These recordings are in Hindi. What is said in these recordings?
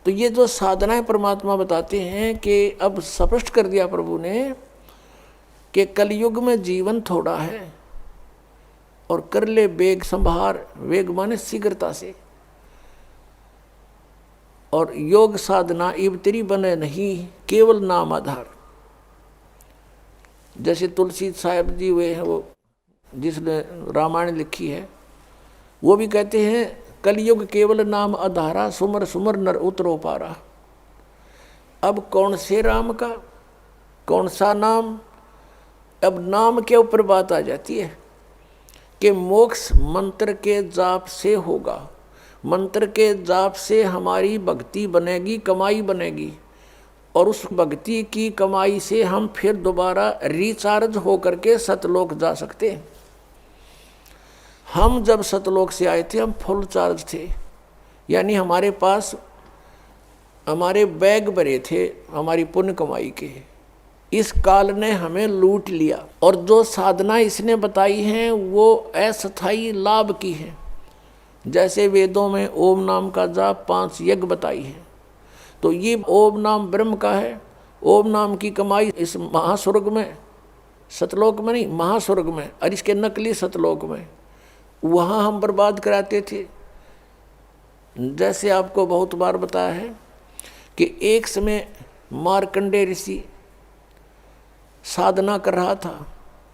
तो ये जो साधनाएं परमात्मा बताते हैं कि अब स्पष्ट कर दिया प्रभु ने कि कलयुग में जीवन थोड़ा है और कर ले वेग संभार, वेग माने शीघ्रता से, और योग साधना इबतरी बने नहीं केवल नाम आधार। जैसे तुलसी साहब जी वे हैं, वो जिसने रामायण लिखी है, वो भी कहते हैं कलयुग केवल नाम आधारा, सुमर सुमर नर उतरो पारा। अब कौन से राम का कौन सा नाम, अब नाम के ऊपर बात आ जाती है कि मोक्ष मंत्र के जाप से होगा, मंत्र के जाप से हमारी भक्ति बनेगी, कमाई बनेगी, और उस भक्ति की कमाई से हम फिर दोबारा रिचार्ज होकर के सतलोक जा सकते हैं। हम जब सतलोक से आए थे हम फुल चार्ज थे, यानी हमारे पास हमारे बैग भरे थे हमारी पुण्य कमाई के। इस काल ने हमें लूट लिया, और जो साधना इसने बताई हैं वो अस्थायी लाभ की है। जैसे वेदों में ओम नाम का जाप 5 यज्ञ बताई है, तो ये ओम नाम ब्रह्म का है। ओम नाम की कमाई इस महास्वर्ग में, सतलोक में नहीं, महास्वर्ग में, और इसके नकली सतलोक में, वहाँ हम बर्बाद कराते थे। जैसे आपको बहुत बार बताया है कि एक समय मार्कंडे ऋषि साधना कर रहा था,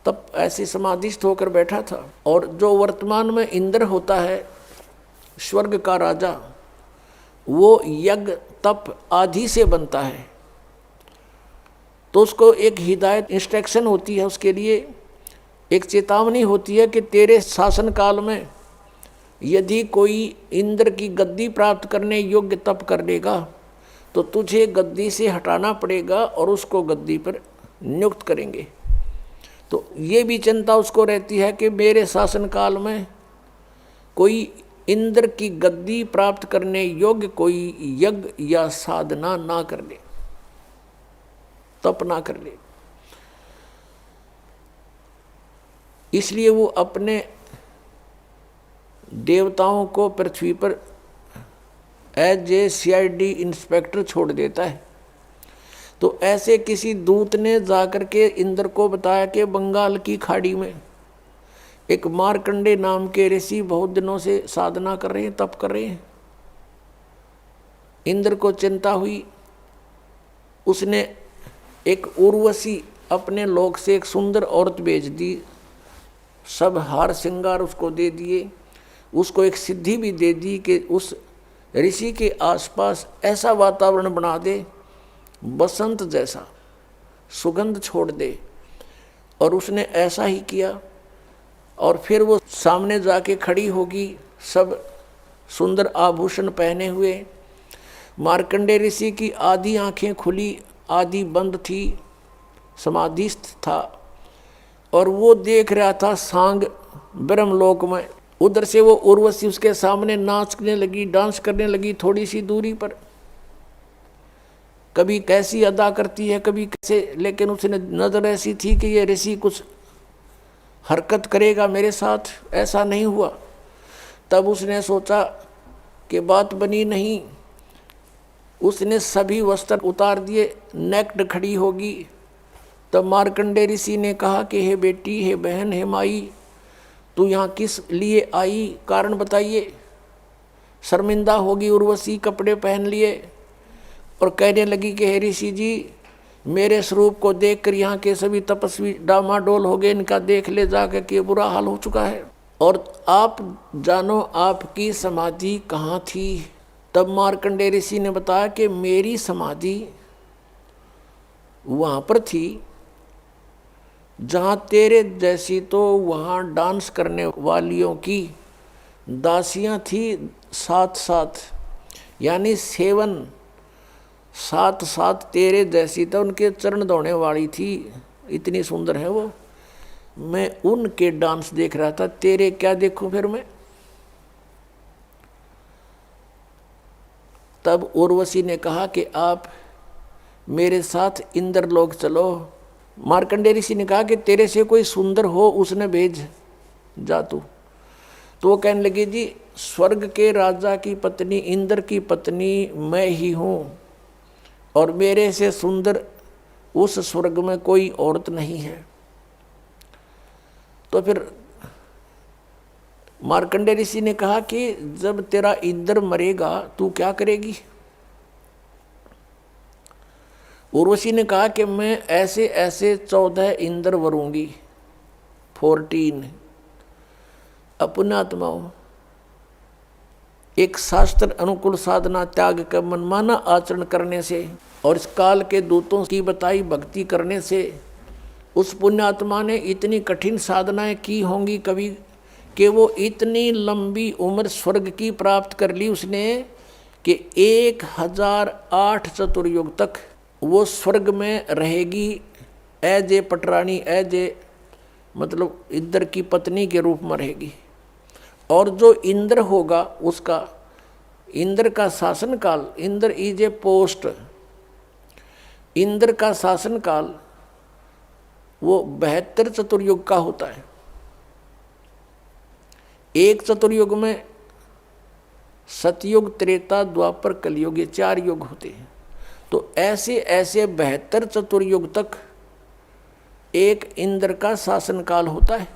तब ऐसे समाधिस्थ होकर बैठा था, और जो वर्तमान में इंद्र होता है स्वर्ग का राजा, वो यज्ञ तप आदि से बनता है। तो उसको एक हिदायत इंस्ट्रक्शन होती है, उसके लिए एक चेतावनी होती है कि तेरे शासन काल में यदि कोई इंद्र की गद्दी प्राप्त करने योग्य तप कर लेगा तो तुझे गद्दी से हटाना पड़ेगा और उसको गद्दी पर नियुक्त करेंगे। तो ये भी चिंता उसको रहती है कि मेरे शासन काल में कोई इंद्र की गद्दी प्राप्त करने योग्य कोई यज्ञ या साधना ना कर ले, तप ना कर ले। इसलिए वो अपने देवताओं को पृथ्वी पर एज ए CID इंस्पेक्टर छोड़ देता है। तो ऐसे किसी दूत ने जाकर के इंद्र को बताया कि बंगाल की खाड़ी में एक मार्कंडे नाम के ऋषि बहुत दिनों से साधना कर रहे हैं, तप कर रहे हैं। इंद्र को चिंता हुई, उसने एक उर्वशी अपने लोक से एक सुंदर औरत भेज दी, सब हार श्रृंगार उसको दे दिए, उसको एक सिद्धि भी दे दी कि उस ऋषि के आसपास ऐसा वातावरण बना दे बसंत जैसा, सुगंध छोड़ दे। और उसने ऐसा ही किया, और फिर वो सामने जाके खड़ी होगी, सब सुंदर आभूषण पहने हुए। मार्कंडे ऋषि की आधी आंखें खुली, आधी बंद थी, समाधिस्थ था, और वो देख रहा था सांग ब्रह्मलोक में। उधर से वो उर्वशी उसके सामने नाचने लगी, डांस करने लगी थोड़ी सी दूरी पर। कभी कैसी अदा करती है, कभी कैसे, लेकिन उसने नजर ऐसी थी कि ये ऋषि कुछ हरकत करेगा मेरे साथ, ऐसा नहीं हुआ। तब उसने सोचा कि बात बनी नहीं, उसने सभी वस्त्र उतार दिए, नेक्ड खड़ी होगी। तब मार्कंडे ऋषि ने कहा कि हे बेटी, हे बहन, हे माई, तू यहाँ किस लिए आई, कारण बताइए। शर्मिंदा होगी उर्वशी, कपड़े पहन लिए और कहने लगी कि हे ऋषि जी, मेरे स्वरूप को देखकर यहाँ के सभी तपस्वी डामाडोल हो गए, इनका देख ले जाकर के बुरा हाल हो चुका है, और आप जानो आपकी समाधि कहाँ थी। तब मार्कंडे ऋषि ने बताया कि मेरी समाधि वहाँ पर थी जहाँ तेरे जैसी तो वहाँ डांस करने वालियों की दासियाँ थी साथ साथ, यानी सेवन साथ साथ तेरे जैसी तो उनके चरण धोने वाली थी, इतनी सुंदर है वो। मैं उनके डांस देख रहा था, तेरे क्या देखूं फिर मैं। तब उर्वशी ने कहा कि आप मेरे साथ इंद्रलोक चलो। मार्कंडे ऋषि ने कहा कि तेरे से कोई सुंदर हो उसने भेज जा तू। तो वो कहने लगी जी स्वर्ग के राजा की पत्नी इंद्र की पत्नी मैं ही हूँ और मेरे से सुंदर उस स्वर्ग में कोई औरत नहीं है। तो फिर मार्कंडेय ऋषि ने कहा कि जब तेरा इंद्र मरेगा तू क्या करेगी? उर्वशी ने कहा कि मैं ऐसे ऐसे 14 इंद्र वरूंगी, 14 पुण्यात्माओं। एक शास्त्र अनुकूल साधना त्याग कर मनमाना आचरण करने से और इस काल के दूतों की बताई भक्ति करने से उस पुण्यात्मा ने इतनी कठिन साधनाएं की होंगी कभी कि वो इतनी लंबी उम्र स्वर्ग की प्राप्त कर ली उसने कि 1008 चतुर्युग तक वो स्वर्ग में रहेगी एज ए पटरानी, एज ए मतलब इंद्र की पत्नी के रूप में रहेगी। और जो इंद्र होगा उसका इंद्र का शासन काल, Indra is a post, Indra का शासन काल वो 72 चतुर्युग का होता है। एक चतुर्युग में सतयुग, त्रेता, द्वापर, कलयुग, ये 4 युग होते हैं। तो ऐसे ऐसे 72 चतुर्युग तक एक इंद्र का शासन काल होता है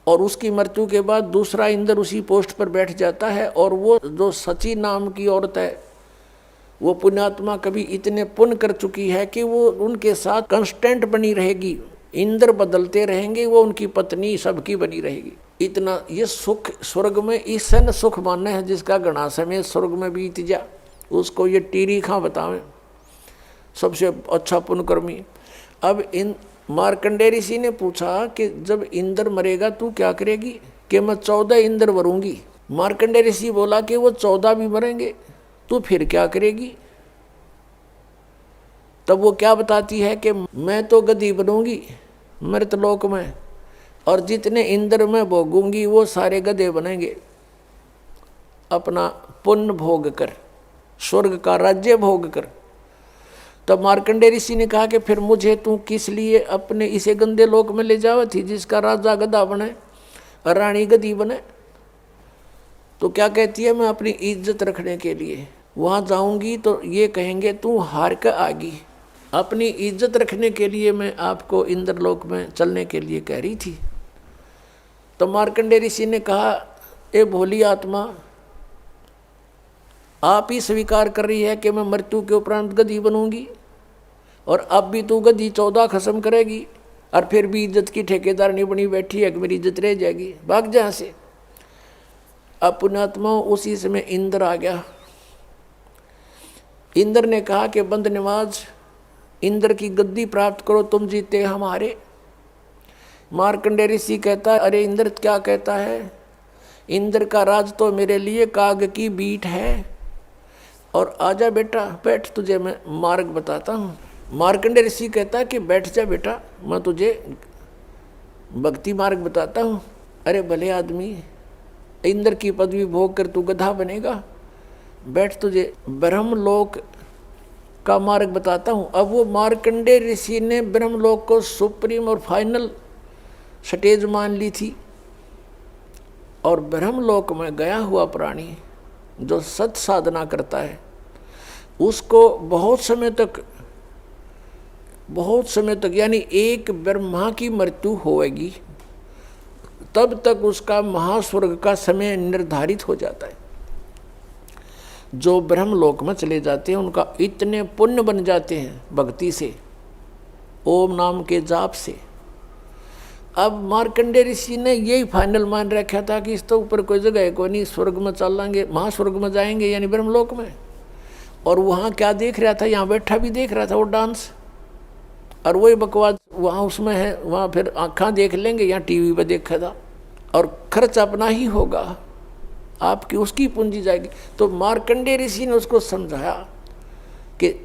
और उसकी मृत्यु के बाद दूसरा इंद्र उसी पोस्ट पर बैठ जाता है। और वो जो सची नाम की औरत है वो पुण्यात्मा कभी इतने पुण्य कर चुकी है कि वो उनके साथ कंस्टेंट बनी रहेगी, इंद्र बदलते रहेंगे, वो उनकी पत्नी सबकी बनी रहेगी। इतना ये सुख स्वर्ग में इस न सुख मानना है जिसका गणा समय स्वर्ग में बीत जा, उसको ये टीरी खां बतावें सबसे अच्छा पुण्यकर्मी। अब इन मार्कंडेय ऋषि ने पूछा कि जब इंद्र मरेगा तू क्या करेगी? कि मैं 14 इंद्र वरूंगी। मार्कंडेय ऋषि बोला कि वो 14 भी मरेंगे, तू फिर क्या करेगी? तब वो क्या बताती है कि मैं तो गद्दी बनूंगी मृतलोक में और जितने इंद्र में भोगूंगी वो सारे गधे बनेंगे, अपना पुण्य भोग कर, स्वर्ग का राज्य भोग कर। तब मार्कंडेय ऋषि ने कहा कि फिर मुझे तू किस लिए अपने इसे गंदे लोक में ले जावा थी जिसका राजा गधा बने और रानी गधी बने? तो क्या कहती है, मैं अपनी इज्जत रखने के लिए वहाँ जाऊंगी तो ये कहेंगे तू हार कर आगी। अपनी इज्जत रखने के लिए मैं आपको इंद्रलोक में चलने के लिए कह रही थी। तो मार्कंडेय ऋषि ने कहा, ए भोली आत्मा, आप ही स्वीकार कर रही है कि मैं मृत्यु के उपरांत गधी बनूंगी और अब भी तू गधी 14 खत्म करेगी और फिर भी इज्जत की ठेकेदार नहीं बनी बैठी है कि मेरी इज्जत रह जाएगी, भाग जहाँ से। अब पुण्यात्मा उसी समय इंद्र आ गया। इंद्र ने कहा कि बंद नवाज, इंद्र की गद्दी प्राप्त करो, तुम जीते हमारे। मार्कंडेय ऋषि कहता है, अरे इंद्र क्या कहता है? इंद्र का राज तो मेरे लिए काग की बीट है और आजा बेटा बैठ, तुझे मैं मार्ग बताता हूँ। मार्कंडेय ऋषि कहता है कि बैठ जा बेटा, मैं तुझे भक्ति मार्ग बताता हूँ। अरे भले आदमी, इंद्र की पदवी भोग कर तू गधा बनेगा, बैठ, तुझे ब्रह्मलोक का मार्ग बताता हूँ। अब वो मार्कंडेय ऋषि ने ब्रह्मलोक को सुप्रीम और फाइनल स्टेज मान ली थी और ब्रह्मलोक में गया हुआ प्राणी जो सत साधना करता है उसको बहुत समय तक यानी एक ब्रह्मा की मृत्यु होएगी तब तक उसका महास्वर्ग का समय निर्धारित हो जाता है। जो ब्रह्मलोक में चले जाते हैं उनका इतने पुण्य बन जाते हैं भक्ति से, ओम नाम के जाप से। अब मार्कंडेय ऋषि ने यही फाइनल मान रखा था कि इस तो ऊपर कोई जगह है कोई नहीं, स्वर्ग में चलेंगे, महास्वर्ग में जाएंगे यानी ब्रह्मलोक में। और वहाँ क्या देख रहा था, यहाँ बैठा भी देख रहा था वो डांस और वही बकवास वहाँ उसमें है, वहाँ फिर आँखें देख लेंगे, यहाँ टीवी पर देखा था और खर्च अपना ही होगा, आपकी उसकी पूंजी जाएगी। तो मार्कंडेय ऋषि ने उसको समझाया कि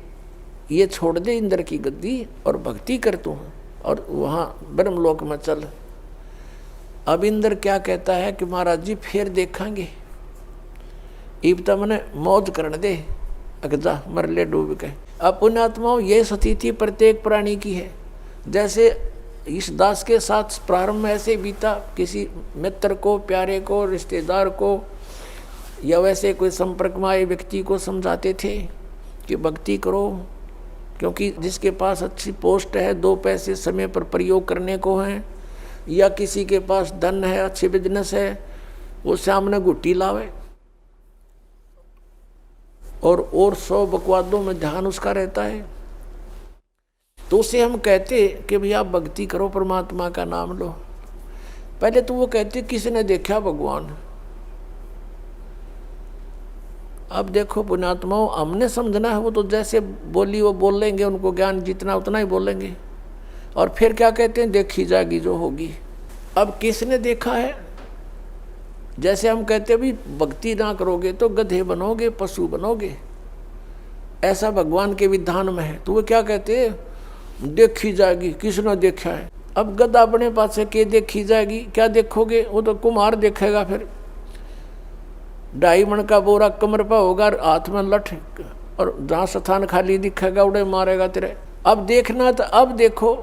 ये छोड़ दे इंद्र की गद्दी और भक्ति कर तू और वहाँ ब्रह्मलोक में चल। अब इंद्र क्या कहता है कि महाराज जी फिर देखेंगे, इब्ता मने मौज करने दे, अगजा मरले डूब के। अब पुण्यात्माओं ये स्थिति प्रत्येक प्राणी की है। जैसे इस दास के साथ प्रारंभ ऐसे बीता, किसी मित्र को, प्यारे को, रिश्तेदार को या वैसे कोई संपर्क में आए व्यक्ति को समझाते थे कि भक्ति करो, क्योंकि जिसके पास अच्छी पोस्ट है, 2 पैसे समय पर प्रयोग करने को हैं, या किसी के पास धन है, अच्छे बिजनेस है, वो सामने गुट्टी लावे और 100 बकवादों में ध्यान उसका रहता है। तो उसे हम कहते कि भैया आप भक्ति करो, परमात्मा का नाम लो। पहले तो वो कहते किसने देखा भगवान। अब देखो पुण्यात्माओं, हमने समझना है, वो तो जैसे बोली वो बोल लेंगे, उनको ज्ञान जितना उतना ही बोलेंगे, और फिर क्या कहते हैं, देखी जाएगी जो होगी। अब किसने देखा है? जैसे हम कहते हैं भी भक्ति ना करोगे तो गधे बनोगे, पशु बनोगे, ऐसा भगवान के विधान में है। तो वो क्या कहते हैं, देखी जाएगी, किसने देखा है। अब गधा अपने पास से के देखी जाएगी, क्या देखोगे, वो तो कुम्हार देखेगा। फिर 2.5 मन का बोरा कमर पर होगा, हाथ में लठ, और जहाँ स्थान खाली दिखेगा उड़े मारेगा तेरे। अब देखना तो अब देखो,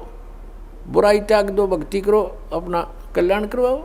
बुराई त्याग दो, भक्ति करो, अपना कल्याण करवाओ।